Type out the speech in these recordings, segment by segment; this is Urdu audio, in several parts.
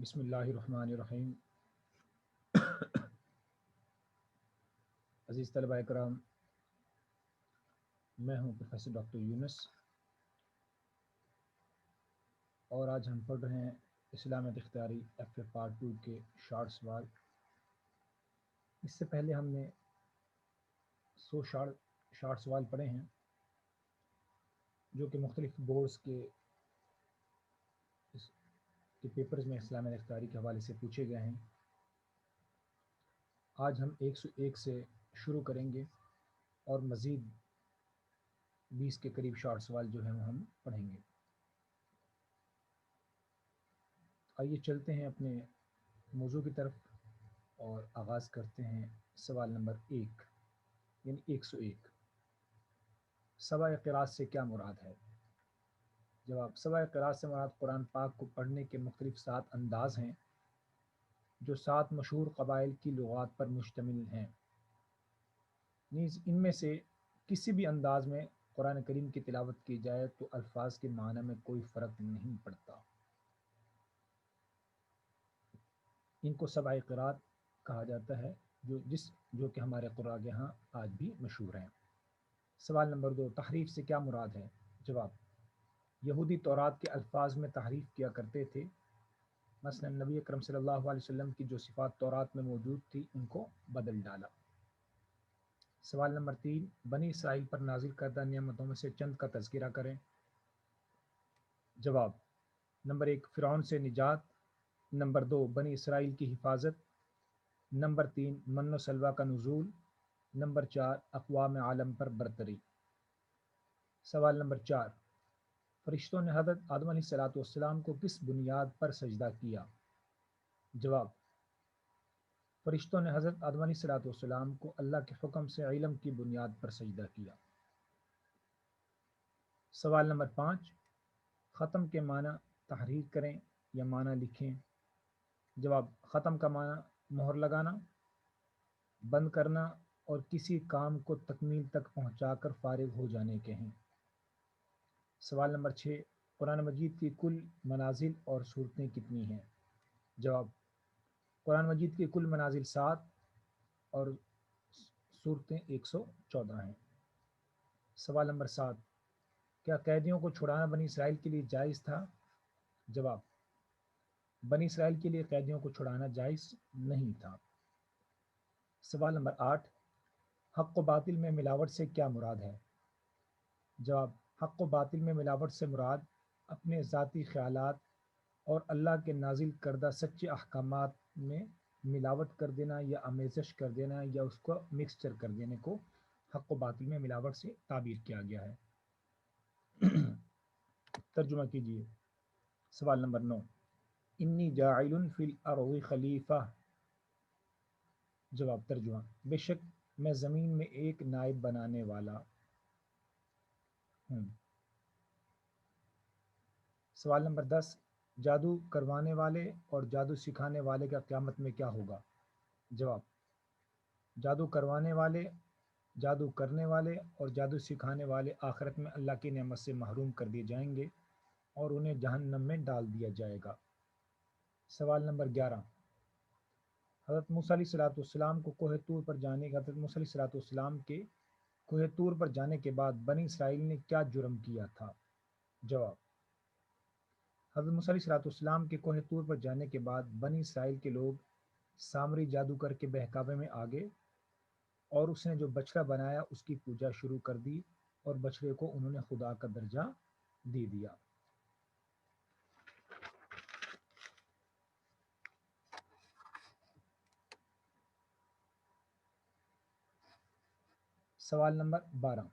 بسم اللہ الرحمن الرحیم۔ عزیز طلبہ کرام، میں ہوں پروفیسر ڈاکٹر یونس، اور آج ہم پڑھ رہے ہیں اسلامیت اختیاری ایف اے پارٹ 2 کے شارٹ سوال۔ اس سے پہلے ہم نے 100 شارٹ سوال پڑھے ہیں جو کہ مختلف بورڈز کے پیپرز میں اسلامیت اختیاری کے حوالے سے پوچھے گئے ہیں۔ آج ہم 101 سے شروع کریں گے اور مزید 20 کے قریب شارٹ سوال جو ہیں وہ ہم پڑھیں گے۔ آئیے چلتے ہیں اپنے موضوع کی طرف اور آغاز کرتے ہیں سوال نمبر 1 یعنی 101۔ سبع قراءت سے کیا مراد ہے؟ جواب: سبع قراءت سے مراد قرآن پاک کو پڑھنے کے مختلف 7 انداز ہیں جو 7 مشہور قبائل کی لغات پر مشتمل ہیں۔ نیز ان میں سے کسی بھی انداز میں قرآن کریم کی تلاوت کی جائے تو الفاظ کے معنی میں کوئی فرق نہیں پڑتا۔ ان کو سبع قراءت کہا جاتا ہے جو کہ ہمارے قراء کے ہاں آج بھی مشہور ہیں۔ سوال نمبر 2، تحریف سے کیا مراد ہے؟ جواب: یہودی تورات کے الفاظ میں تحریف کیا کرتے تھے، مثلا نبی اکرم صلی اللہ علیہ وسلم کی جو صفات تورات میں موجود تھی ان کو بدل ڈالا۔ سوال نمبر 3، بنی اسرائیل پر نازل کردہ نعمتوں میں سے چند کا تذکرہ کریں۔ جواب: نمبر 1، فرعون سے نجات، نمبر 2، بنی اسرائیل کی حفاظت، نمبر 3، من و سلویٰ کا نزول، نمبر 4، اقوام عالم پر برتری۔ سوال نمبر 4، فرشتوں نے حضرت آدم علیہ السلام کو کس بنیاد پر سجدہ کیا؟ جواب: فرشتوں نے حضرت آدم علیہ السلام کو اللہ کے حکم سے علم کی بنیاد پر سجدہ کیا۔ سوال نمبر 5، ختم کے معنی تحریر کریں یا معنی لکھیں۔ جواب: ختم کا معنی مہر لگانا، بند کرنا اور کسی کام کو تکمیل تک پہنچا کر فارغ ہو جانے کے ہیں۔ سوال نمبر 6، قرآن مجید کی کل منازل اور صورتیں کتنی ہیں؟ جواب: قرآن مجید کی کل منازل 7 اور صورتیں 114 ہیں۔ سوال نمبر 7، کیا قیدیوں کو چھڑانا بنی اسرائیل کے لیے جائز تھا؟ جواب: بنی اسرائیل کے لیے قیدیوں کو چھڑانا جائز نہیں تھا۔ سوال نمبر 8، حق و باطل میں ملاوٹ سے کیا مراد ہے؟ جواب: حق و باطل میں ملاوٹ سے مراد اپنے ذاتی خیالات اور اللہ کے نازل کردہ سچے احکامات میں ملاوٹ کر دینا یا آمیزش کر دینا یا اس کو مکسچر کر دینے کو حق و باطل میں ملاوٹ سے تعبیر کیا گیا ہے۔ ترجمہ کیجیے۔ سوال نمبر 9، انی جاعل فی الارض خلیفہ۔ جواب ترجمہ: بے شک میں زمین میں ایک نائب بنانے والا ہوں۔ سوال نمبر 10، جادو کروانے والے اور جادو سکھانے والے کا قیامت میں کیا ہوگا؟ جواب: جادو کروانے والے، جادو کرنے والے اور جادو سکھانے والے آخرت میں اللہ کی نعمت سے محروم کر دیے جائیں گے اور انہیں جہنم میں ڈال دیا جائے گا۔ سوال نمبر 11، حضرت موسیٰ علیہ السلام کو کوہ طور پر جانے کے بعد بنی اسرائیل نے کیا جرم کیا تھا؟ جواب: حضرت موسیٰ علیہ السلام کے کوہ طور پر جانے کے بعد بنی اسرائیل کے لوگ سامری جادو کر کے بہکاوے میں آ گئے اور اس نے جو بچڑا بنایا اس کی پوجا شروع کر دی اور بچڑے کو انہوں نے خدا کا درجہ دے دیا۔ سوال نمبر 12،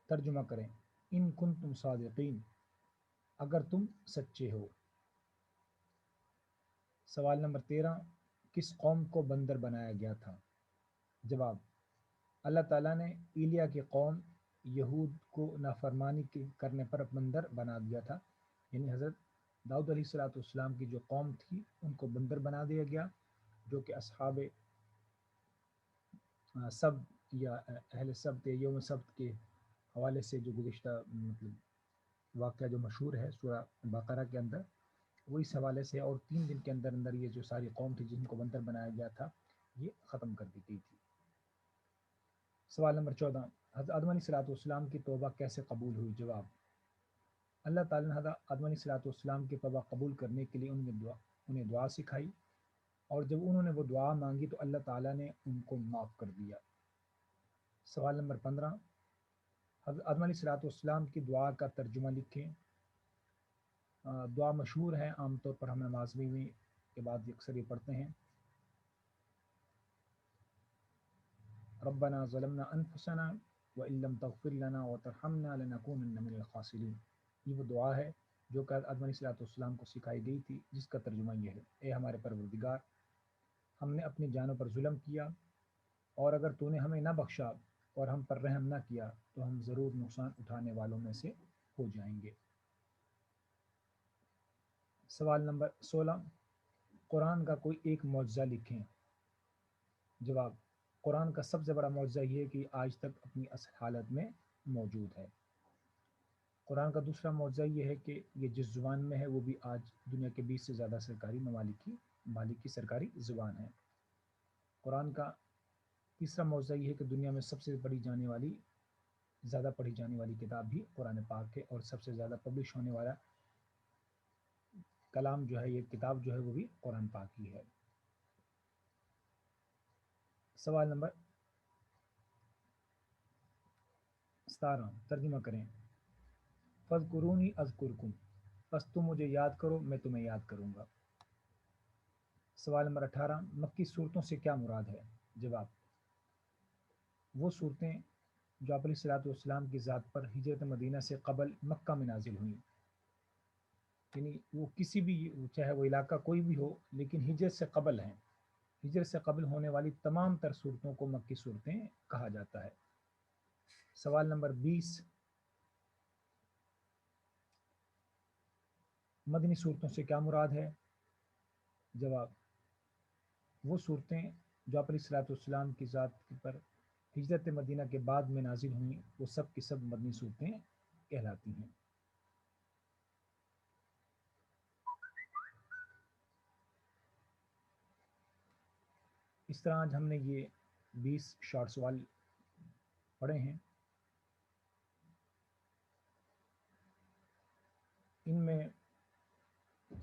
ترجمہ کریں۔ ان کنتم صادقین، اگر تم سچے ہو۔ سوال نمبر 13، کس قوم کو بندر بنایا گیا تھا؟ جواب: اللہ تعالیٰ نے ایلیا کی قوم یہود کو نافرمانی کرنے پر بندر بنا دیا تھا، یعنی حضرت داؤد علیہ السلام کی جو قوم تھی ان کو بندر بنا دیا گیا، جو کہ اصحاب سبت یا اہل سبت یا یوم سبت کے حوالے سے جو گزشتہ واقعہ جو مشہور ہے سورہ بقرہ کے اندر، وہ اس حوالے سے، اور 3 دن کے اندر اندر یہ جو ساری قوم تھی جن کو بندر بنایا گیا تھا یہ ختم کر دی گئی تھی۔ سوال نمبر 14، حضرت آدم علیہ السلام کی توبہ کیسے قبول ہوئی؟ جواب، اللہ تعالیٰ نے حضرت آدم علیہ السلام کی توبہ قبول کرنے کے لیے انہیں دعا سکھائی، اور جب انہوں نے وہ دعا مانگی تو اللہ تعالیٰ نے ان کو معاف کر دیا۔ سوال نمبر 15، حضرت آدم علیہ السلام کی دعا کا ترجمہ لکھیں۔ دعا مشہور ہے، عام طور پر ہم نماز میں کے بعد اکثر یہ پڑھتے ہیں، ربنا ظلمنا انفسنا وان لم تغفر لنا وترحمنا لنكونن من الخاسرین۔ یہ وہ دعا ہے جو کہ آدم علیہ السلام کو سکھائی گئی تھی، جس کا ترجمہ یہ ہے، اے ہمارے پروردگار، ہم نے اپنی جانوں پر ظلم کیا، اور اگر تو نے ہمیں نہ بخشا اور ہم پر رحم نہ کیا تو ہم ضرور نقصان اٹھانے والوں میں سے ہو جائیں گے۔ سوال نمبر 16، قرآن کا کوئی ایک معجزہ لکھیں۔ جواب، قرآن کا سب سے بڑا معجزہ یہ ہے کہ آج تک اپنی اصل حالت میں موجود ہے۔ قرآن کا دوسرا معجزہ یہ ہے کہ یہ جس زبان میں ہے وہ بھی آج دنیا کے 20 سے زیادہ سرکاری ممالک کی سرکاری زبان ہے۔ قرآن کا تیسرا معجزہ یہ ہے کہ دنیا میں سب سے زیادہ پڑھی جانے والی کتاب بھی قرآن پاک ہے، اور سب سے زیادہ پبلش ہونے والا کلام جو ہے، یہ کتاب جو ہے وہ بھی قرآن پاک کی ہے۔ سوال نمبر 17، ترجمہ کریں۔ فَاذْكُرُونِی اذْکُرکم، بس تم مجھے یاد کرو میں تمہیں یاد کروں گا۔ سوال نمبر 18، مکی صورتوں سے کیا مراد ہے؟ جواب، وہ صورتیں جو آپ علیہ السلام کی ذات پر ہجرت مدینہ سے قبل مکہ میں نازل ہوئیں، یعنی وہ کسی بھی، چاہے وہ علاقہ کوئی بھی ہو، لیکن ہجرت سے قبل ہیں، ہجرت سے قبل ہونے والی تمام تر صورتوں کو مکی صورتیں کہا جاتا ہے۔ سوال نمبر 20، مدنی صورتوں سے کیا مراد ہے؟ جواب، وہ صورتیں جو آپ علیہ السلام کی ذات پر ہجرت مدینہ کے بعد میں نازل ہوئیں وہ سب کی سب مدنی صورتیں کہلاتی ہیں۔ اس طرح آج ہم نے یہ 20 شارٹ سوال پڑھے ہیں۔ ان میں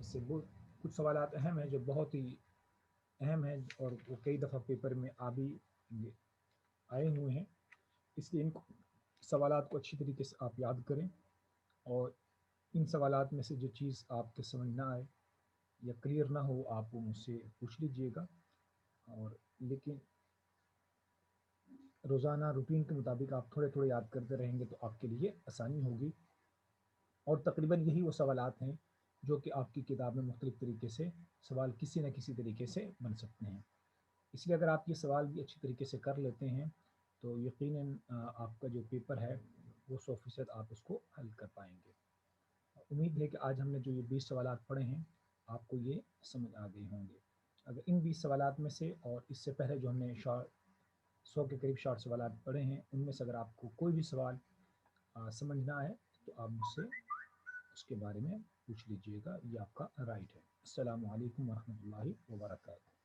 سے کچھ سوالات اہم ہیں جو بہت ہی اہم ہیں، اور وہ کئی دفعہ پیپر میں آئے ہوئے ہیں، اس لیے ان سوالات کو اچھی طریقے سے آپ یاد کریں، اور ان سوالات میں سے جو چیز آپ کے سمجھ نہ آئے یا کلیئر نہ ہو آپ وہ مجھ سے پوچھ لیجئے گا، اور لیکن روزانہ روٹین کے مطابق آپ تھوڑے تھوڑے یاد کرتے رہیں گے تو آپ کے لیے آسانی ہوگی، اور تقریباً یہی وہ سوالات ہیں جو کہ آپ کی کتاب میں مختلف طریقے سے سوال کسی نہ کسی طریقے سے بن سکتے ہیں۔ اس لیے اگر آپ یہ سوال بھی اچھی طریقے سے کر لیتے ہیں تو یقیناً آپ کا جو پیپر ہے وہ 100% آپ اس کو حل کر پائیں گے۔ امید ہے کہ آج ہم نے جو یہ 20 سوالات پڑھے ہیں آپ کو یہ سمجھ آ گئے ہوں گے۔ اگر ان 20 سوالات میں سے اور اس سے پہلے جو ہم نے 100 کے قریب شارٹ سوالات پڑھے ہیں ان میں سے اگر آپ کو کوئی بھی سوال سمجھ نہ آئے تو آپ مجھ سے اس کے بارے میں پوچھ لیجئے گا، یہ آپ کا رائٹ ہے۔ السلام علیکم ورحمۃ اللہ وبرکاتہ۔